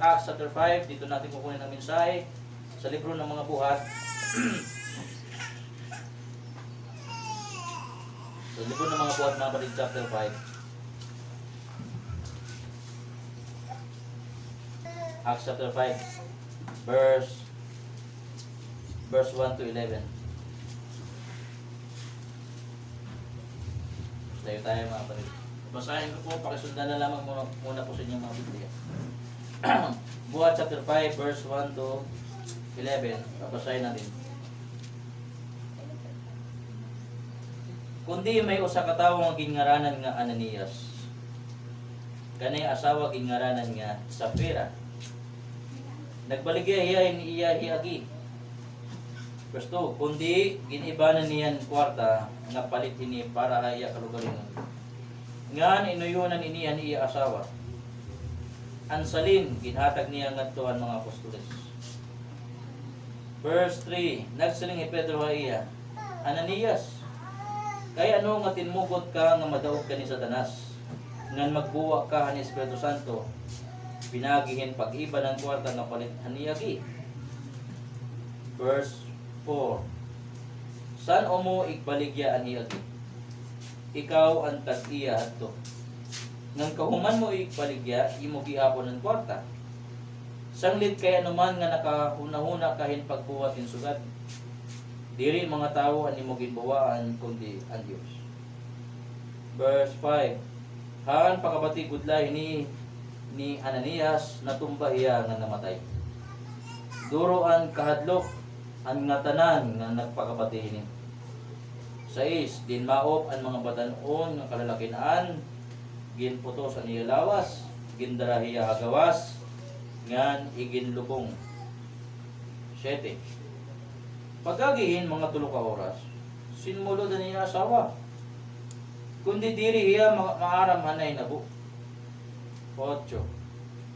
Acts chapter 5, dito natin kukunin ang mensahe sa libro ng mga buhat. Sa libro ng mga buhat, mga kapatid, chapter 5. Acts chapter 5, verse 1 to 11. Tayo tayo mga kapatid. Basahin ko po, pakisundan na lamang muna po sa inyong mga Biblia. Buhat chapter 5, verse 1 to 11. Babasahin natin. Kundi may usa ka tawo nga gingaranan nga Ananias. Kanay asawa gingaranan nga Safira. Nagbaligya ni iya hiagi. Verse 2, kundi ginibanan niyan kwarta nga palit ini para iya kalugalingon. Ngan inuyunan iniya ni iya asawa. Ansalin ginhatag niya ngadtuan mga apostoles. Verse 3, nagsiling ni Pedro ha iya, Ananias, kay ano nga tinmugot ka nga madaog ka ni Satanas, ngan magbuwa ka ni Espiritu Santo, pinagihin pag-iba ng kwarta nga palit haniyagi. Verse 4, san o mo igbaligya ang iyagi? Ikaw ang tag-iya adto. Nang kahuman mo igbaligya, imo gihapon ng kwarta. Sanglit kay anuman nga nakahuna-huna kahin pagbuwatin sugad. Diri mga tao ang imo ginbuwaan kundi ang Dios. Verse 5, haan pakabati gudlay ni Ananias natumba iya nga namatay. Duroan kahadlok ang nga tanan nga nagpakabati ini. 6, din maop ang mga batan-on nga kalalakian, ginputos ang iya lawas, gindarahiya hagawas, ngan iginlubong. 7, pagagihin mga 3 ka oras, sinmulo na niya asawa, kundi diri iya maaram hanay nabo. 8,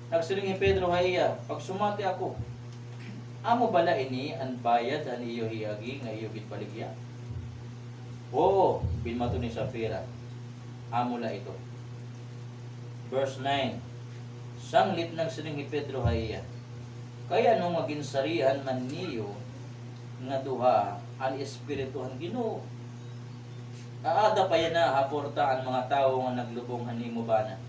nagsiling ni Pedro ha iya, pagsumati ako, amo bala ini ang bayad ang iyo hiyagi nga iyo gitbaligya? Oo, binmato ni Safira, amo la ito. Verse 9, sanglit nagsiling ni Pedro ha iya, kaya nung maging sarihan man niyo nga duha ang espiritu ang Ginoo. Aada pa yan na haporta ang mga tao nga naglubong hanimo bana.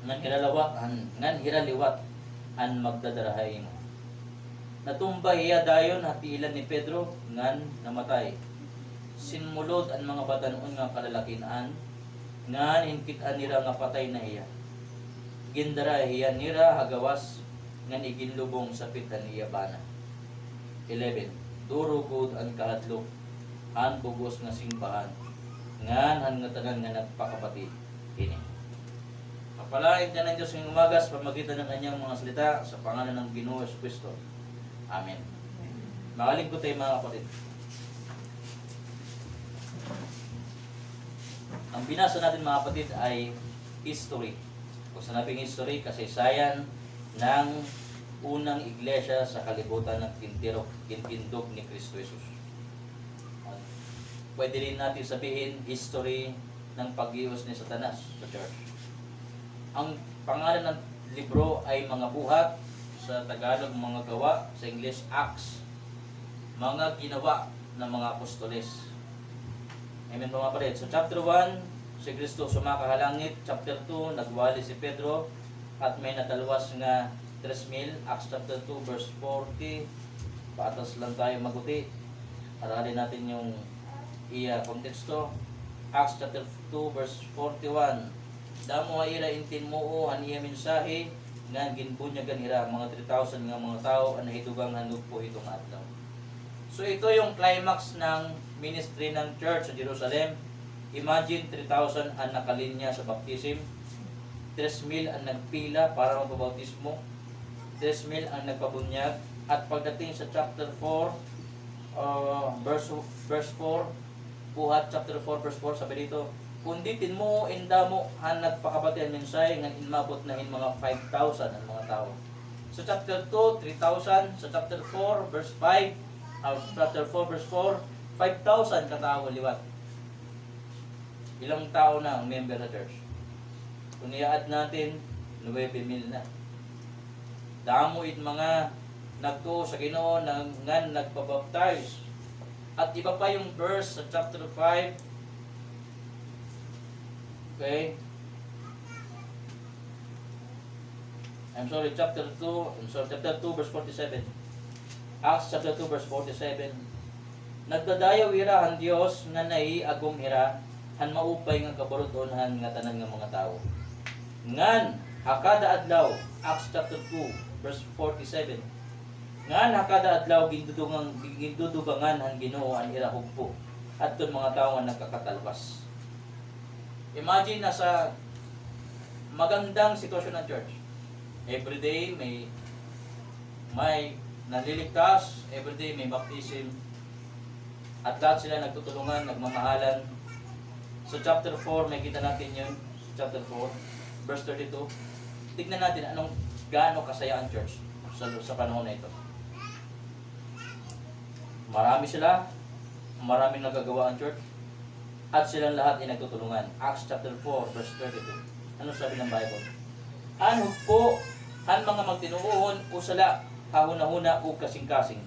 Ngan hiraliwat ang magdadarahay mo. Natumba hiya dayon hatiilan ni Pedro ngan namatay. Sinmulod ang mga batanon nga kalalakian ngan hinkit-an nira nga patay na hiya. Gindara hiya nira hagawas ngan iginlubong sa pitan niya bana. 11, durugod ang kahadlok ang bugos nga simbahan ngan han nga tanan nga nagpakapati ini. Mapalain ka ng Diyos ng umagas pamagitan ng kanyang mga salita sa pangalan ng Ginoo Jesucristo. Amen. Magaling ko tayo mga kapatid. Ang binasa natin mga kapatid ay history. Kung sanabing history, kasaysayan ng unang iglesia sa kalibutan ng tindog ni Kristo Jesus. At pwede rin natin sabihin history ng pag-iwas ni Satanas sa church. Ang pangalan ng libro ay mga buhat, sa Tagalog mga gawa, sa English Acts, mga ginawa ng mga apostoles. Amen mga kapatid. So chapter 1, si Kristo sumakahalangit. Chapter 2, nagwali si Pedro at may natalwas nga 3,000. Acts chapter 2 verse 40. Patas lang tayo maguti. Aralin natin yung konteksto. Acts chapter 2 verse 41. Damo ira intin mo an iya mensahe nga ginbunyagan ira mga 3,000 nga mga tao ang nahidugang handog po itong adlaw. So ito yung climax ng ministry ng church sa Jerusalem. Imagine 3,000 ang nakalinya sa baptism, 3,000 ang nagpila para magpabautismo, 3,000 ang nagpabunyag, at pagdating sa chapter 4 verse 4, buhat chapter 4 verse 4, sabi dito, kundi tinmo indamo han nagpakabati ang mensahe nga inmabot na in mga 5,000 ang mga tao. Sa chapter 2, 3,000, sa chapter 4 verse 5, chapter 4 verse 4, 5,000 katao liwat. Ilang tao na ang member sa church? Kung i-add natin, 9,000 na. Damo it mga nagtuo sa Ginoo ngan nagpabaptize. At iba pa yung verse sa chapter 5. Okay? Chapter 2 verse 47. Acts chapter 2 verse 47. Nagdadayaw ira ang Dios nga naiagom ira han maupay nga kabarudonhan nga tanan nga mga tao. Ngan hakada adlaw, Acts chapter 2 verse 47. Ngan hakada adlaw gindudugangan han Ginoo ang ira hugpo adtong mga tao nga nagkakatalwas. Imagine nasa magandang sitwasyon ng church. Every day may naliligtas, every day may baptism. At lahat sila nagtutulungan, nagmamahalan. So chapter 4, may kita natin yun. Chapter 4, verse 32. Tignan natin gaano kasaya ang church sa panahon na ito. Marami sila, maraming nagagawa ang church. At silang lahat ay nagtutulungan. Acts chapter 4, verse 32. Ano sabi ng Bible? Ano po ang mga magtinuon o sala, hahuna-huna o kasing-kasing.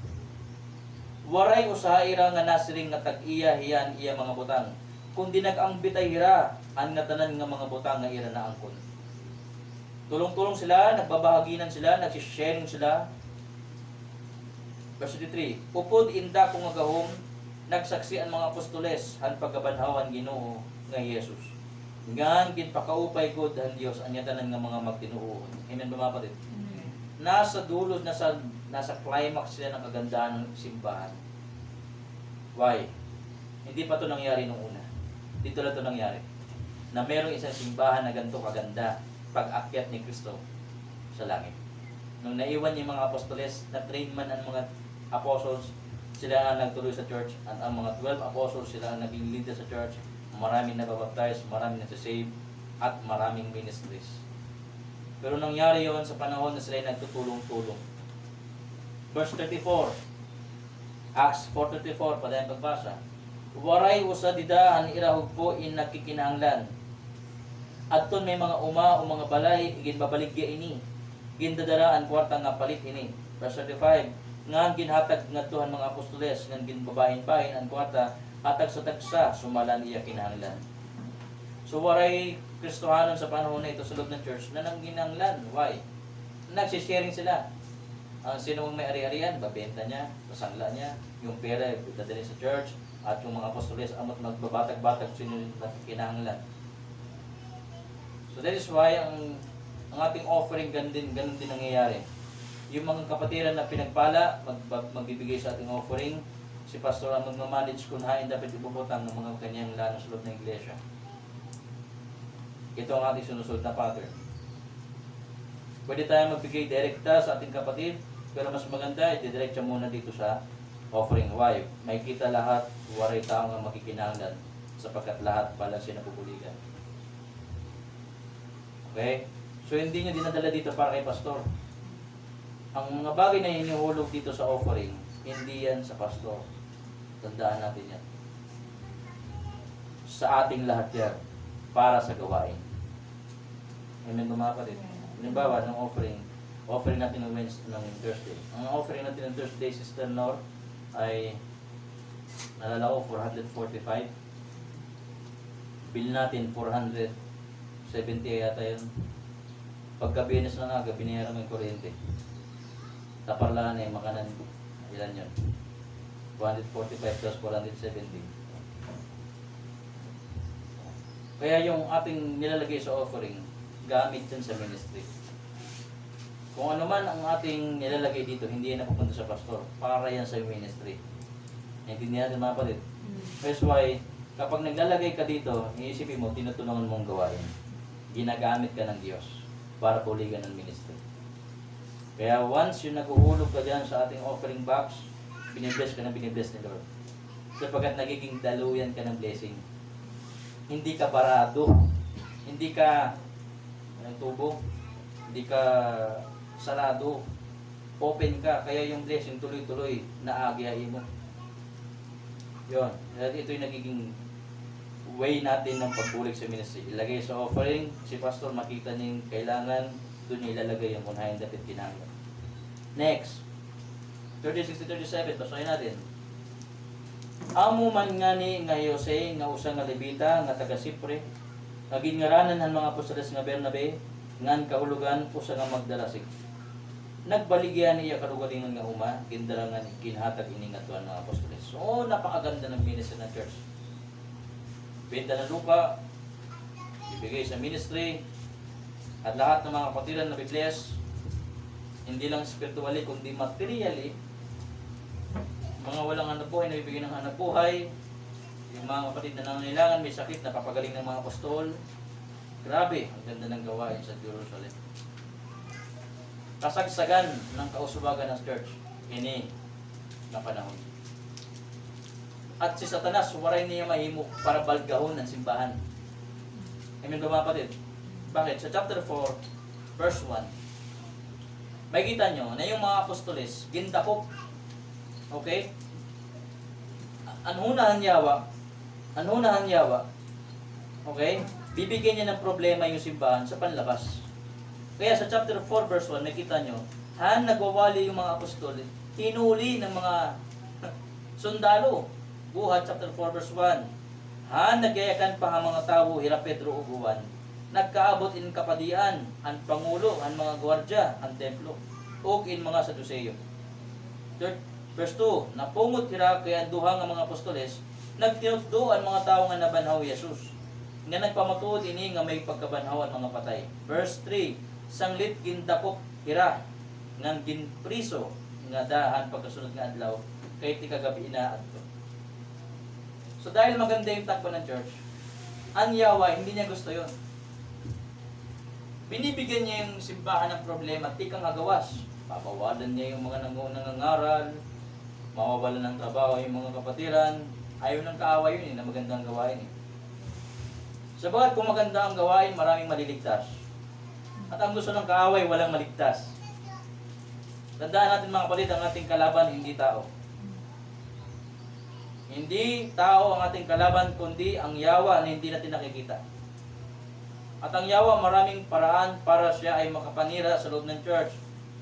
Waray usaha ira nga nasiring nga tag-iya hiyan iya mga butang. Kundi nag-ambitay ira ang ngatanan nga mga butang nga ira na angkon. Tulong-tulong sila, nagbabahaginan sila, nagsisharing sila. Verse 3. Upod inda kung agahom, nagsaksi ang mga apostoles han pagkabanhawan Ginoo nga Jesus. Ngan ginpakaupay gud ang Dios anya tanan nga mga magtinuon. Amen ba mga kapatid? Nasa dulo, nasa climax sila ng kagandahan ng simbahan. Why? Hindi pa ito nangyari nung una. Dito lang ito nangyari. Na merong isang simbahan na ganito kaganda pag-akyat ni Kristo sa langit. Nung naiwan yung mga apostoles, na-train man ang mga apostles, sila ang nagtuloy sa church, at ang mga 12 apostles, sila ang naging leader sa church, maraming nababaptize, maraming nasa-save, at maraming ministries. Pero nangyari yon sa panahon na sila nagtutulong-tulong. Verse 34, Acts 4:34, pa tayong pagbasa. Waray usa dida ang irahog po in nagkikinahanglan. Adton may mga uma o mga balay, ginbabaligya ini. Gindadara ang kwarta nga palit ini. Verse 35, ngan ginhatag ngadtuhan mga apostoles, ngan ginbabahin-bahin ang kwarta, hatag sa tagsa, sumalan iya kinahanglan. So waray Kristohanon sa panahon na ito sa loob ng church na nangginanglan. Why? Nagsisharing sila. Ang sino mong may ari-arian, babenta niya, pasangla niya, yung pera, dadalhin sa church, at yung mga apostoles, amot magbabatag-batag sino yung kinahanglan. So that is why ang ating offering ganun din nangyayari. Yung mga kapatiran na pinagpala, magbibigay sa ating offering, si pastor ang magmamanage kung hain dapat ibubutang ng mga kanyang lano sa loob ng iglesia. Ito ang ating sinusunod na pattern. Pwede tayo magbigay direkta sa ating kapatid, pero mas maganda, i-diretsa muna dito sa offering. Why? May kita lahat, waray tao nga makikinanglan, sapagkat lahat pala siya napupuligan. Okay? So hindi nyo dinadala dito para kay pastor. Ang mga bagay na inihulog dito sa offering, hindi yan sa pastor. Tandaan natin yan. Sa ating lahat yan, para sa gawain. Amen ba mga kapatid? Halimbawa, ng offering natin ng Wednesday, ng Thursday. Ang offering natin ng Thursday, Sister Nor, ay nalala ko 445. Bill natin 470 yata yun. Pagka-Biyernes na nga, binayaran mo yung kuryente. Taparlaan eh, makanan, ilan yun? 245 plus 470. Kaya yung ating nilalagay sa offering, gamit dyan sa ministry. Kung ano man ang ating nilalagay dito, hindi yan napupunta sa pastor. Para yan sa ministry. Naintindihan natin mga kapatid. That's why, kapag naglalagay ka dito, iisipin mo, tinutulungan mong gawain. Ginagamit ka ng Diyos para puligan ng ministry. Kaya once yung naguhulog ka dyan sa ating offering box, binibless ka na binibless ni Lord. Sapagkat nagiging daluyan ka ng blessing. Hindi ka barado. Hindi ka tubo. Hindi ka sarado. Open ka. Kaya yung blessing tuloy-tuloy na aagihain mo. Yun. Ito yung nagiging way natin ng pagbulig sa ministry. Ilagay sa offering. Si pastor makita niya yung kailangan. Doon niya ilalagay yung kunahin dapat kinanglan. Next. 30, 60, 37. Basahin natin. Amo man nga ni nga Jose nga usa nga Levita nga taga Sipre nga ginngaranan han mga apostoles nga Bernabe ngan kahulugan usa nga Magdalasig. Nagbaligyan niya kalugalingon nga uma gindarangan ginhatag ini nga tuwan mga apostoles. So napakaganda ng ministry ng church. Benta ng lupa, ibigay sa ministry, at lahat ng mga kapatiran na bibless, hindi lang spiritually kundi materially, mga walang hanap buhay na bibigyan ng hanap buhay, yung mga kapatid na nangangailangan may sakit na papagaling ng mga apostol. Grabe, ang ganda ng gawain sa Jerusalem. Kasagsagan ng kausubagan ng church ini na panahon. At si Satanas, waray niya mahimo para balgahon ng simbahan. Amen ba mga kapatid? Bakit? Sa chapter 4, verse 1, may kita nyo na yung mga apostoles, gindakop. Okay? Anhunahan yawa. Okay? Bibigyan niya ng problema yung simbahan sa panlabas. Kaya sa chapter 4, verse 1, nakita nyo, nagwawali yung mga apostol, hinuli ng mga sundalo. Buhat chapter 4, verse 1. Nagyayakan pa ang mga tao, hira Pedro uguan. Nagkaabot in kapadian, ang pangulo, ang mga gwardya, ang templo, o in mga Saduceo. Verse 2, napungot hira kaya duha nga mga apostoles, nagtinugdo ang mga tao nga nabanhaw Jesus. Nga nagpamatuod ini nga may pagkabanhaw ang mga patay. Verse 3, sanglit gindakop hira, ngan ginpriso, nga dahan pagkasunod nga adlaw, kay ti kagabi inaadto. So dahil maganda yung takbo ng church, ang yawa, hindi niya gusto yon. Binibigyan niya yung simbahan ng problema, tikang agawas. Papawalan niya yung mga nangangaral, mawawalan ng trabaho yung mga kapatiran. Ayaw ng kaaway yun na magandang gawain. Sabagat kung maganda ang gawain, maraming maliligtas. At ang gusto ng kaaway, walang maligtas. Tandaan natin mga kapatid, ang ating kalaban, hindi tao. Hindi tao ang ating kalaban, kundi ang yawa na hindi natin nakikita. At ang yawa, maraming paraan para siya ay makapanira sa loob ng church.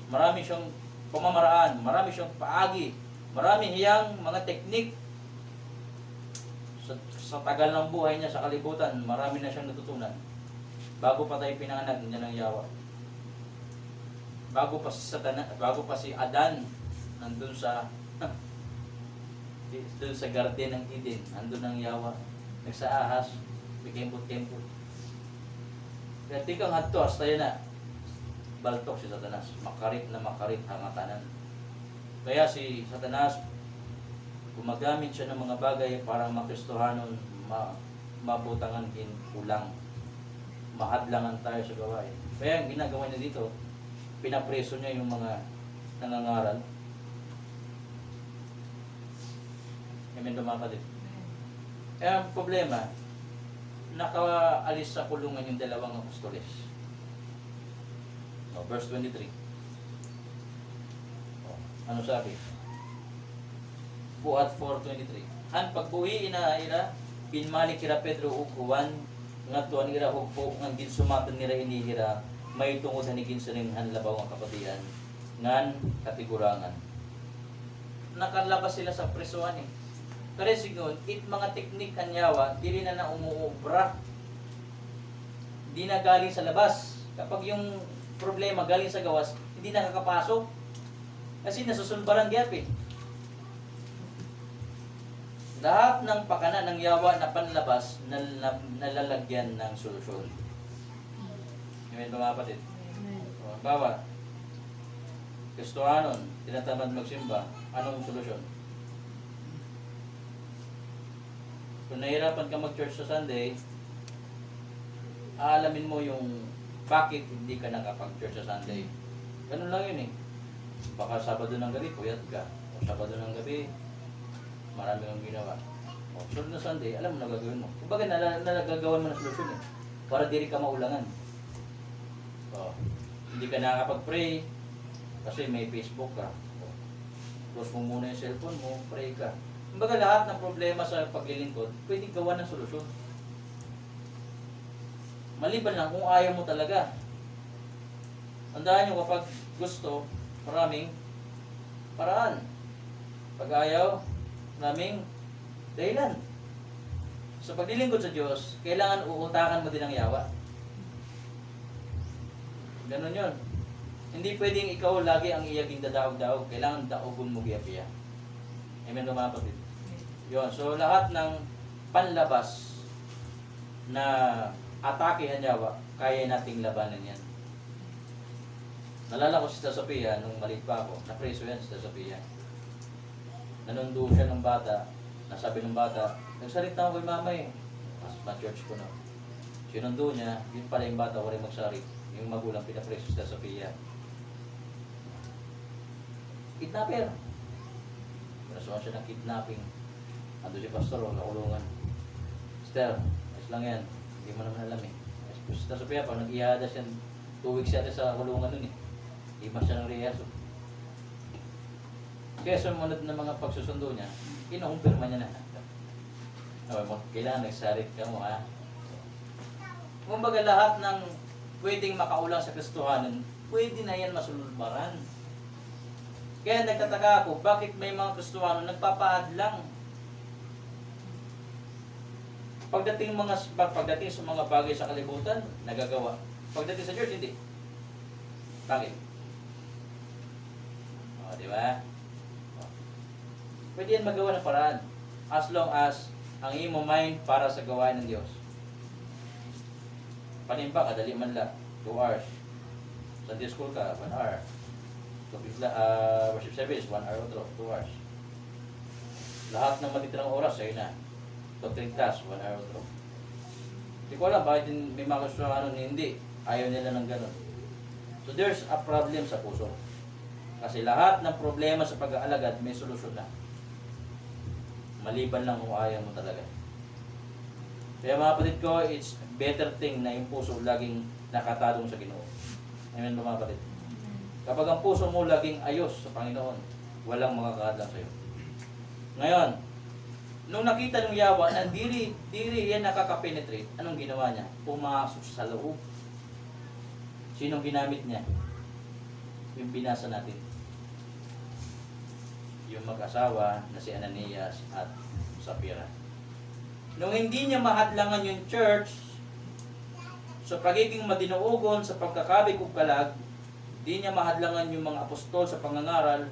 Marami siyang pamamaraan, marami siyang paagi, marami hiyang mga teknik. Sa tagal ng buhay niya sa kalibutan, marami na siyang natutunan. Bago pa tayo pinanganak, niya ng yawa. Bago pa si Adan, nandun sa doon sa garden ng Eden, andun ang yawa, nagsaahas, bikempot-kempot. Kaya tikang hadto, hasta yun na, baltok si Satanas, makarit hangatanan. Kaya si Satanas, gumagamit siya ng mga bagay para makristohanon, mabutangan kulang, mahadlangan tayo sa gawain. Kaya ang ginagawa niya dito, pinapreso niya yung mga nangangaral. Amen ba mga kapatid? Ang problema, nakaalis sa kulungan yung dalawang apostoles. Verse 23. Ano sabi? Buhat 4:23. Han pagbuhi inaira, pinmalik kira Pedro ug Juan, nga tuan ira hugpo, nga ginsumatan nira inihira, may tungod hanigin siringhan labaw ang kapatian, ngan katigurangan. Nakalabas sila sa presuan eh. Pero sigon, mga teknik kanyawa, dili na umuubra. Hindi na galing sa labas. Kapag yung problema galing sa gawas, hindi nakakapasok. Kasi nasusulbaran gyap eh. Lahat ng pakana ng yawa na panlabas, nalalagyan ng solusyon. Amen ba mga kapatid? Bawa, Kristohanon, tinatamad magsimba, anong solusyon? Kung nahirapan ka mag-church sa Sunday, aalamin mo yung bakit hindi ka nakapag-church sa Sunday. Ganun lang yun eh. Baka Sabado ng gabi, puyat ka. O Sabado ng gabi, marami kang ginawa. O sunod na Sunday, alam mo na gagawin mo. Kumbaga, nagagawan mo na solusyon eh. Para di rin ka maulangan. O, hindi ka nakakapag-pray kasi may Facebook ka. O, close mo muna yung cellphone mo, pray ka. Kumbaga lahat ng problema sa paglilingkod, pwedeng gawa ng solusyon. Maliban lang kung ayaw mo talaga. Tandaan nyo kapag gusto, maraming paraan. Pag ayaw, maraming dahilan. Sa paglilingkod sa Diyos, kailangan uutakan mo din ang yawa. Ganon yun. Hindi pwedeng ikaw lagi ang iyaging dadaog-daog. Kailangan daogon mo giya-piya. Amen ba mga kapatid? Yun. So lahat ng panlabas na atake ang yawa, kaya nating labanan yan. Nalala ko si Tita Sophia nung maliit pa ako. Napreso yan si Tita Sophia. Nanundo siya ng bata. Nasabi ng bata, nagsalita ako kay mama eh. Ma-church ko na. Sinundo niya, yun pala yung bata, wala magsarit. Yung magulang pinapreso si Tita Sophia. Kidnapper. Pinasuhan siya ng kidnapping. Ando si pastor, nakulungan. Sister, ayos lang yan. Hindi mo naman alam eh. Si Tita Sophia, pag nag-ihada siya, 2 weeks yata sa kulungan nun eh. Iba siya ng reyaso. Kaya sumunod na mga pagsusundo niya, kinukumpirma niya na. Kailangan nagsarit ka mo ha. Kumbaga lahat ng pwedeng makaulang sa Kristohanan, pwede na yan masulbaran. Kaya nagtataka ako, bakit may mga Kristohano nagpapaadlang? Pagdating sa mga bagay sa kalibutan, nagagawa. Pagdating sa church, hindi. Bakit? O, di ba? Pwede yan magawa ng paraan. As long as ang imo mind para sa gawain ng Diyos. Panimba, kadali man lang. 2 hours. Sunday school ka, 1 hour. Worship service, 1 hour o 2 hours. Lahat ng matitirang oras, sa'yo na. Doctrine class, 1 hour o 2. Hindi ko alam, bakit may mga Kristohano hindi. Ayaw nila ng ganun. So there's a problem sa puso. Kasi lahat ng problema sa pag-aalagad may solusyon na. Maliban lang kung ayaw mo talaga. Kaya mga kapatid ko, it's better thing na yung puso laging nakatalong sa Ginoo. Amen ba mga kapatid? Kapag ang puso mo laging ayos sa Panginoon, walang makakadlang sa'yo. Ngayon, nung nakita ng yawa na diri yan nakaka-penetrate, anong ginawa niya? Pumasok sa loob. Sinong ginamit niya? Yung binasa natin. Yung mag-asawa na si Ananias at Sapphira. Nung hindi niya mahadlangan yung church sa pagiging madinuogon sa pagkakabig ug kalag, hindi niya mahadlangan yung mga apostol sa pangangaral,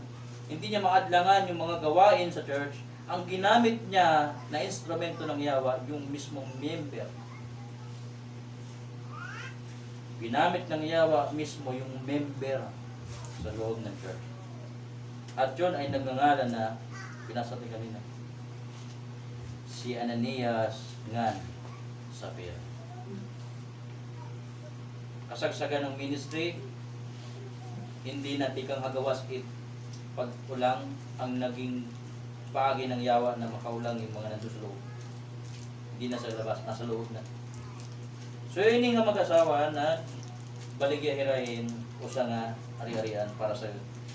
hindi niya mahadlangan yung mga gawain sa church, ang ginamit niya na instrumento ng yawa, yung mismong member. Ginamit ng yawa mismo yung member sa loob ng church. At yun ay nagngangalan na, pinasa natin kanina, si Ananias ngan Sapphira. Kasagsagan ng ministry, hindi na tikang hagawas pag-ulang ang naging pagi ng yawa na makaulang yung mga nandun sa loob. Hindi na sa labas, nasa loob na. So yun nga mag-asawa na baligya-hirahin o sa nga ari-arian para sa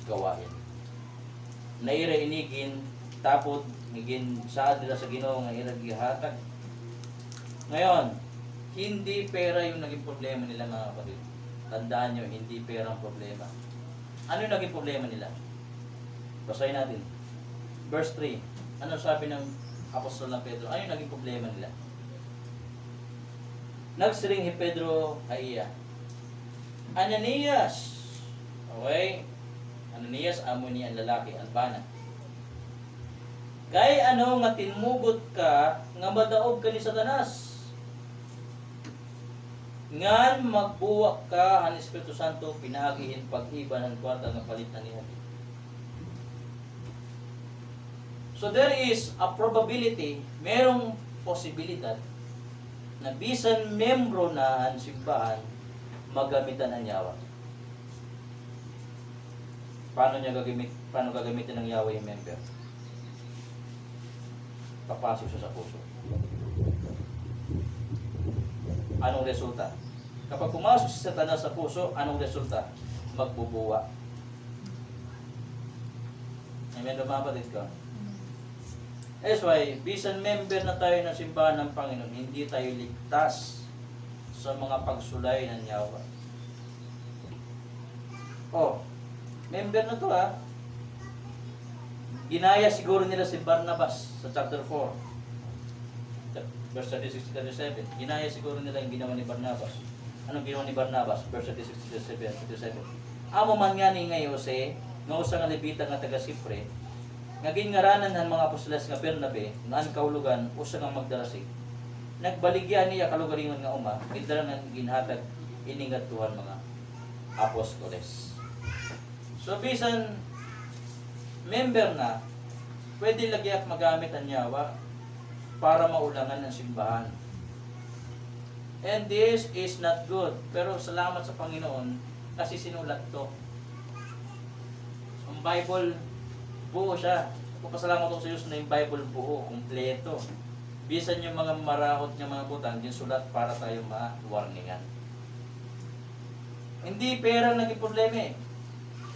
gawain. Naira inigin, tapod, naging saad nila sa Ginoo nga iragihatag. Ngayon, hindi pera yung naging problema nila mga kapatid. Tandaan nyo, hindi pera ang problema. Ano yung naging problema nila? Basahin natin. Verse 3. Ano sabi ng apostol ng Pedro? Ano yung naging problema nila? Nagsiring ni Pedro kay iya, Ananias. Okay? Ananias, amo niya ang lalaki, Albana. Kay ano nga tinmugot ka, nga madaog ka ni Satanas. Ngan magbuwak ka ang Espiritu Santo, pinagihin pag-iba ng kwarta ng palit na niya. So there is a probability, merong posibilidad na bisan membro na ang simbahan magamitan ang yawa. Paano gagamitin ng yawa yung member? Papasok siya sa puso. Anong resulta? Kapag pumasok si Satanas sa puso, anong resulta? Magbubuwa. Amen ba mga kapatid ko? That's why, bisan member na tayo ng simbahan ng Panginoon, hindi tayo ligtas sa mga pagsulay ng yawa. Oh, Member na to ha. Ginaya siguro nila si Barnabas sa chapter 4. Verse 36 to 37. Ginaya siguro nila yung ginawa ni Barnabas. Anong ginawa ni Barnabas? Verse 36 to 37. Amo man nga ni nga Jose, nga usa nga Levita nga taga Sipre, nga gingaranan ng mga apostoles nga Bernabe, nga ang kaulugan usa nga magdarasig. Nagbaligya niya kalugaringon nga uma, gidala nga ginhatag iningat tuhan mga apostoles. So bisan member na, pwede lagyak magamit ang yawa para maulangan ng simbahan. And this is not good. Pero salamat sa Panginoon kasi sinulat to. Ang Bible, buo siya. Pasalamat ako sa Diyos na yung Bible buo, kumpleto. Bisan yung mga marahot ng mga butang, yung sulat para tayo ma-warningan. Hindi pera naging problema eh.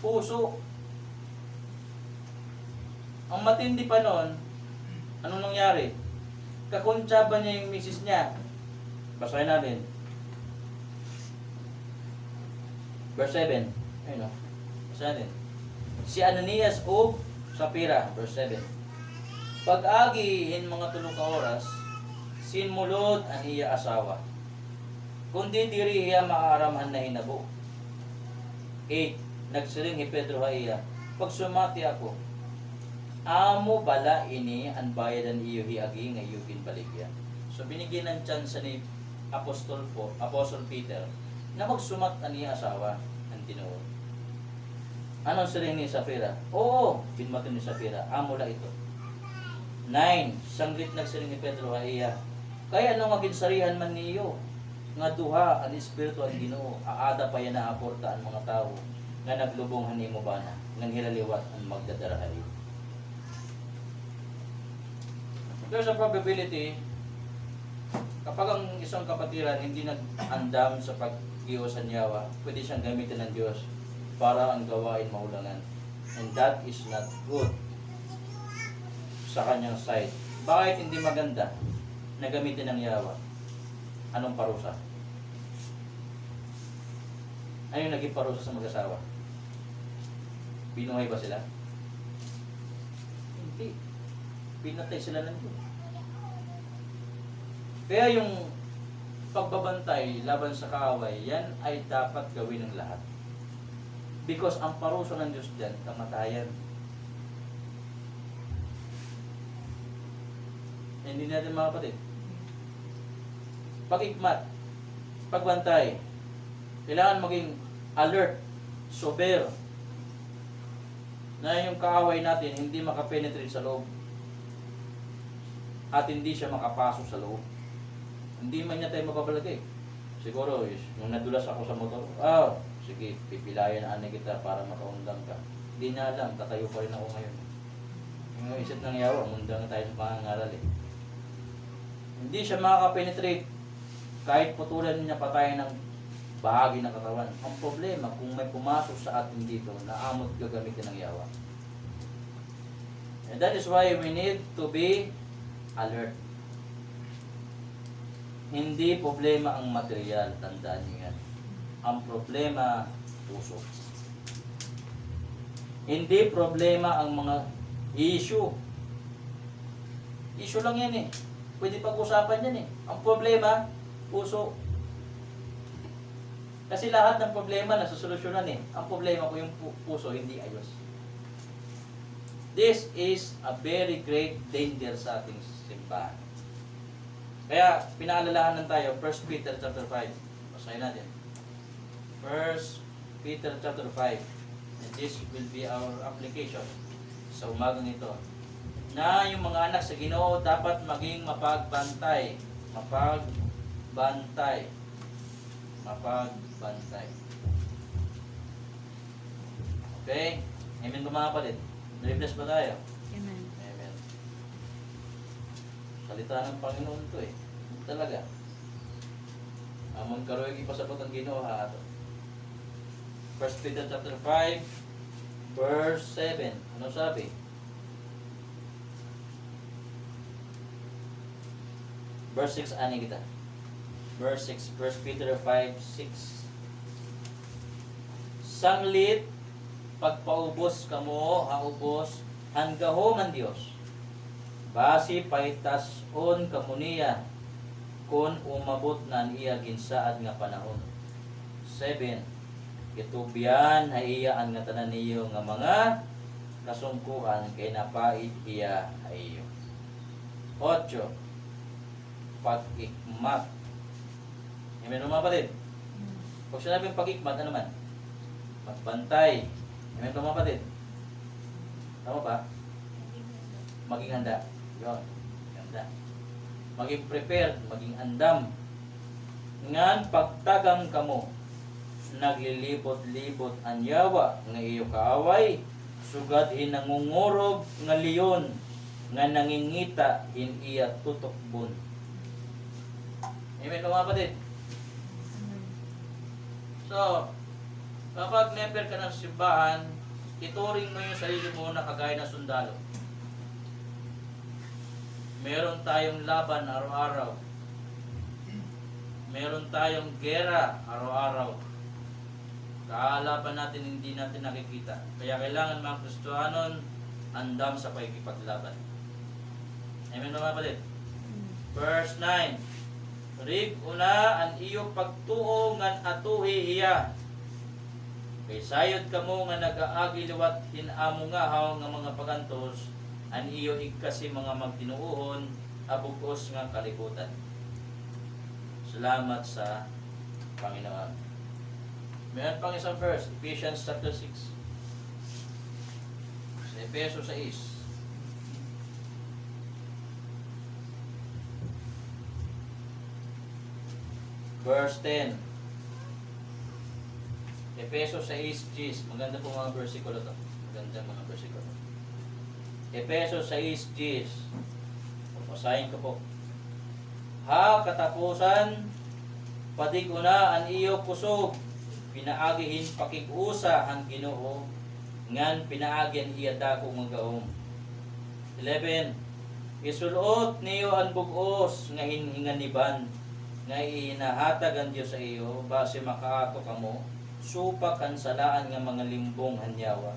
Puso. Ang matindi pa noon, anong nangyari? Kakuntsaba niya yung misis niya. Basahin natin. Verse 7. Ayun o. Basahin natin. Si Ananias o Sapphira. Verse 7. Pag-agi in mga tulong ka oras, sinmulod ang iya asawa. Kundi diri iya maaaramhan na hinabo. 8. Nagsiring ni Pedro ha iya. Pag sumati ako, amo bala ini ang bayadan iyo hiagi nga iyo ginbaligya. So binigyan ng chance ni Apostol Peter na magsumat ang iya asawa ang Ginoo. Anong siring ni Sapphira? Oo, binmatin ni Sapphira. Amo la ito. 9. Sanglit nagsiring ni Pedro ha iya. Kaya ano nga ginsarihan man niyo nga duha ang Espiritu ang Ginoo, aada pa yan na aporta ang mga tao nga naglubong hanimo bana nang hilaliwat ang magdadarahay. There's a probability kapag ang isang kapatiran hindi nag-andam sa pag-iwas yawa, pwede siyang gamitin ng Diyos para ang gawain maulangan. And that is not good sa kanyang side. Bakit hindi maganda na gamitin ng yawa? Anong parusa? Ano yung naging parusa sa mag-asawa? Binuhay ba sila? Hindi. Pinatay sila ng Diyos. Kaya yung pagbabantay laban sa kaaway, yan ay dapat gawin ng lahat. Because ang parusa ng Diyos dyan, kamatayan. Hindi natin mga kapatid. Pag-ikmat, pagbantay, kailangan maging alert, sober, na yung kaaway natin hindi makapenetrate sa loob at hindi siya makapasok sa loob. Hindi man niya tayo mababalagay. Siguro, nung nadulas ako sa motor, sige, pipilayan na kita para makaundang ka. Hindi niya alam, tatayo pa rin ako ngayon. Yung isip ng yawa, umundang na tayo sa pangangaral eh. Hindi siya makakapenetrate kahit putulan niya patayin ng bahagi ng katawan. Ang problema, kung may pumasok sa atin dito, naamot gagamitin ng yawa. And that is why we need to be alert. Hindi problema ang material, tandaan niyo yan. Ang problema, puso. Hindi problema ang mga issue. Issue lang yan eh. Pwede pag-usapan yan eh. Ang problema, puso. Kasi lahat ng problema nasusolusyonan eh. Ang problema ko yung puso hindi ayos. This is a very great danger sa ating simbahan. Kaya pinaalalahanan tayo 1 Peter chapter 5. Basahin natin. 1 Peter chapter 5. And this will be our application sa umagang ito. Na yung mga anak sa Ginoo dapat maging mapagbantay. Mapagbantay. Okay? Amen ba mga kapatid? Nare-bless ba tayo? Amen. Amen. Salita ng Panginoon to eh. Talaga. Amon karoy ipasabot ang Ginoo ha ato. 1 Peter chapter 5 verse 7. Ano sabi? Verse 6 ani kita. Verse 6, 1 Peter 5:6. Sanglit pagpaubos kamo haubos hanggaho man Dios. Basi paitas on kamuniya kun umabot na iya ginsaad nga panahon. 7. Gitubian haiyaan nga tanan niyo nga mga kasungkuhan kay napait iya haiyo. 8. Pag-ikmat. Amen mga kapatid? Pag sinabing pag-ikmat, ano naman? Magbantay. Amen mga kapatid? Tama ba? Maging handa. Yun. Handa. Maging prepared. Maging andam. Ngan pagtagang kamo, naglilibot-libot ang yawa nga iyo kaaway, sugad hinangungurog nga leon, nga nangingita in iya tutokbon. Amen mga kapatid? So, kapag member ka ng simbahan, ituring mo yung sarili mo na kagaya ng sundalo. Meron tayong laban araw-araw. Meron tayong gera araw-araw. Kaalaban natin, hindi natin nakikita. Kaya kailangan mga Kristohanon andam sa pakikipaglaban. Amen mga kapatid? Verse 9. Rig una ang iyo pagtuo ngan atuhi hiya. Kay sayod kamo nga nagaagi liwat hinamo nga haw nga mga pagantos, an iyo igkasi mga magtinuohon abugos nga kalibutan. Salamat sa Panginoon. Mayroon pang isang verse, Ephesians chapter 6. Sa Efeso 6. Verse 10. Efeso 6:10. Maganda po mga versikulo to. Maganda mga versikulo. Efeso 6:10. Basahin ko po. Ha katapusan padig-una an iyo kusog pinaagihin pakig-usa ang Ginoo ngan pinaagyan iya dako nga gaom. 11. Isulot niyo ang bug-os nga hinhinganiban nga inahatag ang Dios sa iyo base makaato kamo supak kan salaan nga mga limbong hanyawa.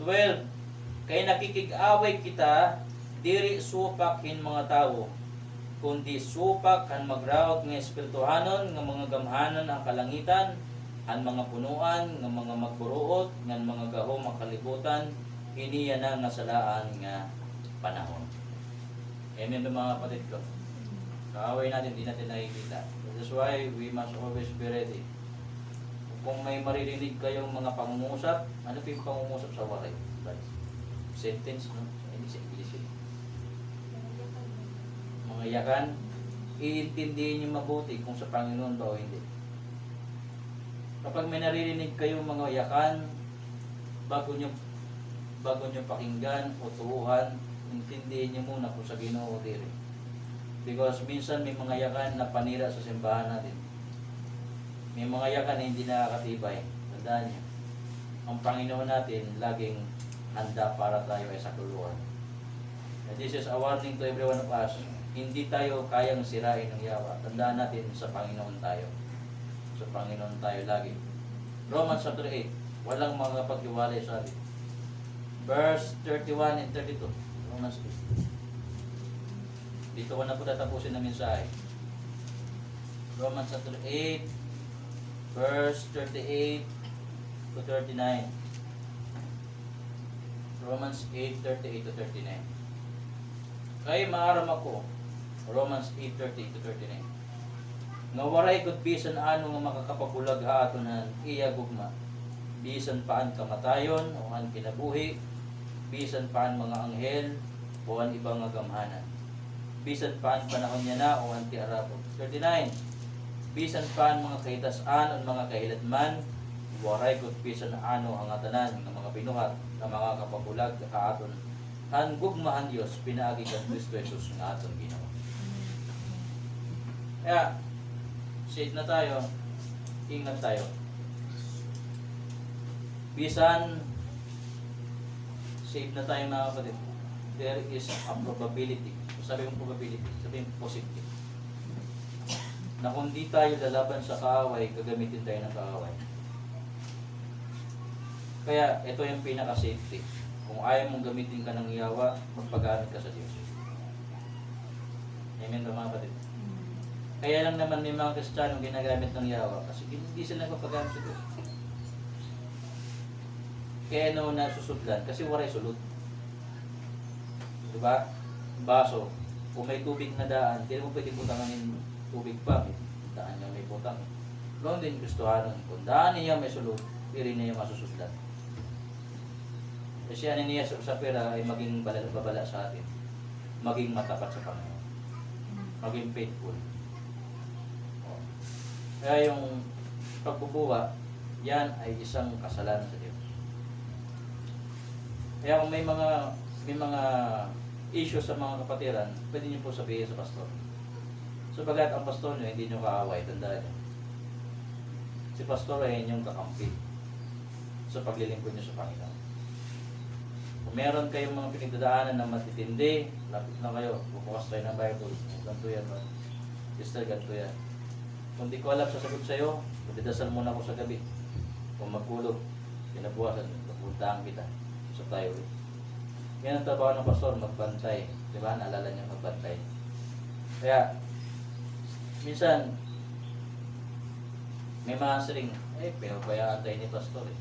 12. Kay nakikig-away kita diri supak hin mga tawo kundi supak kan magraot nga espirituhanon nga mga gamhanan ang kalangitan ang mga punuan nga mga magburuot nga mga gahom ang kalibutan iniya na nga salaan nga panahon. Amen mga kapatid ko. Kaaway natin, hindi natin nakikita. That's why we must always be ready. Kung may maririnig kayong mga pangungusap, ano pa yung pangungusap sa waray? Sentence, no? Hindi sa English. Mga yakan, iintindihin nyo mabuti kung sa Panginoon ba o hindi. Kapag may naririnig kayong mga yakan, bago nyo pakinggan o tuuhan, intindihin nyo muna kung sa Ginoo o diri. Because minsan may mga yakan na panira sa simbahan natin. May mga yakan na hindi nakakatibay. Tandaan nyo. Ang Panginoon natin laging handa para tayo ay sakuluhan. And this is a warning to every one of us. Hindi tayo kayang sirain ng yawa. Tandaan natin sa Panginoon tayo. Sa Panginoon tayo lagi. Romans chapter 8. Walang mga paghiwalay sa atin. Verse 31 and 32. Romans 8. Dito ko na po tatapusin na mensahe. Romans chapter 8, verse 38 to 39. Romans 8, 38 to 39. Kay maaram ako, Romans 8, 38 to 39. Nga waray gud bisan ano nga makakapabulag haatonan iya gugma. Bisan paan kamatayon o ang kinabuhi, bisan paan mga anghel o ang ibang nga gamhanan. Bisan paan panahon niya na o anti-arabo. 39. Bisan paan mga kahitas-an o mga kahilatman, waray kung bisan ano ang atanan ng mga binuhat na mga kapabulag kaaton. Han gugmahan Dios pinaagi kan Kristo Jesus nga aton Ginoo. Kaya, safe na tayo, ingat tayo. Bisan safe na tayo mga kapatid. There is a probability. Sabi mong probability, sabi mong positive. Na kung di tayo lalaban sa kaaway, gagamitin tayo ng kaaway. Kaya ito yung pinaka-safety. Kung ayaw mong gamitin ka ng yawa, magpagamit ka sa Diyos. Amen ba mga kapatid? Kaya lang naman may mga Kristiyanong ginagamit ng yawa kasi hindi sila nagpapagamit sa Diyos. Kaya nasusudlan kasi waray sulod. Diba? Baso, kung may tubig na daan, hindi mo pwede butanganin tubig pa. May daan niya may butang. Gawin din Kristohanon. Kung daan niya may sulod, pirin niya masusudlan. Kasi ano niya sa pera ay maging babala sa atin. Maging matapat sa Panginoon. Maging faithful. O. Kaya yung pagbubuwa, yan ay isang kasalanan sa Diyos. Kaya kung may mga issue sa mga kapatiran, pwede niyo po sabihin sa pastor. So bagat ang pastor niyo, hindi niyo kaaway, tandaan niyo. Si pastor ay inyong kakampi sa paglilingkod niyo sa Panginoon. Kung meron kayong mga pinagdadaanan na matitindi, lapit na kayo, bubukas tayo ng Bible, ganito yan, sister, ganito yan. Kung di ko alam sasagot sa'yo, magdadasal muna ako sa gabi. Kung magkulog, pinabukasan, napuntahan kita. So tayo ulit. Yan ang trabaho ng pastor, magbantay. Diba? Naalala niya magbantay. Kaya, minsan, may mga siring, pinabayaan tayo ni pastor eh.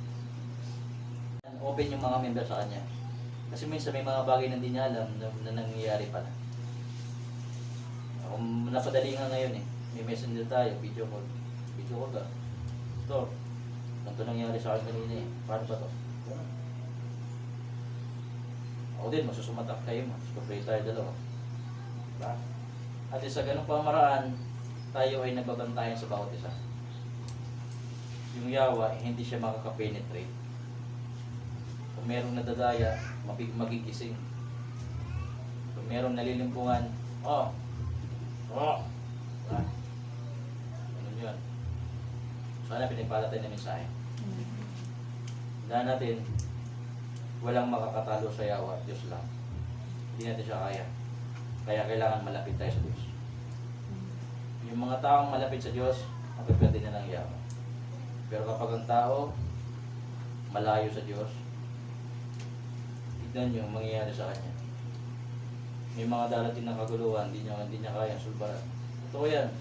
Open yung mga member sa kanya. Kasi minsan may mga bagay na hindi niya alam na nangyayari pala. Kung napadali nga ngayon eh, may messenger tayo, video call. Video call ka. Pastor, ganito nangyari sa akin kanina eh. Paano ba to? Ako din, masusumatak kayo mo. Pag-pray tayo dalawa. Diba? At sa ganung pamaraan, tayo ay nagbabantayan sa bawat isa. Yung yawa, hindi siya makakapenetrate. Kung merong nadadaya, magigising. Kung merong nalilimpungan, diba? Ganun yun. Sana pinagpalatay na mensahe. Tandaan natin, walang makakatalo sa yawa, Diyos lang. Hindi natin siya kaya. Kaya kailangan malapit tayo sa Diyos. Yung mga taong malapit sa Diyos, mapipwede na ng yawa. Pero kapag ang tao malayo sa Diyos, tignan nyo ang mangyayari sa kanya. May mga darating na kaguluhan, hindi niya kaya sulbaran. Totoo yan.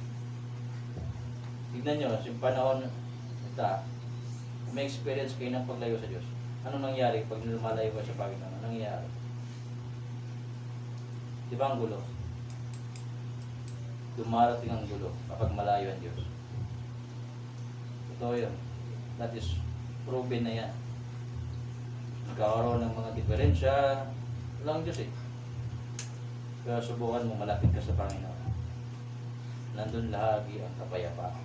Tignan nyo, yung panahon kung may experience kayo ng paglayo sa Diyos, ano nangyari pag lumalayo ka sa Panginoon? Ano nangyari? Di ba ang gulo? Dumarating ang gulo kapag malayo ang Diyos. Ito yun. That is proven na yan. Nagkakaroon ng mga diferensya. Walang Diyos eh. Kaya subukan mo malapit ka sa Panginoon. Nandun lagi ang kapayapaan.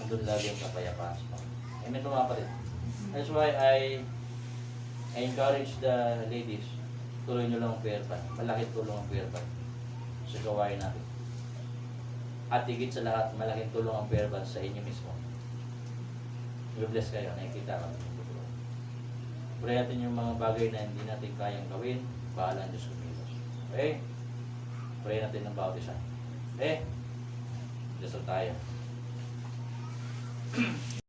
Nandun lagi ang kapayapaan sa Panginoon. Amen po mga kapatid. That's why I encourage the ladies, tuloy nyo lang ang prayer band. Malaking tulong ang prayer band sa gawain natin. At higit sa lahat, malaking tulong ang prayer band sa inyo mismo. I-bless kayo, nakikita kami. Pray natin yung mga bagay na hindi natin kayang gawin, bahala ang Diyos kumilos. Okay? Pray natin ng bawat isa. Okay? Dasal tayo.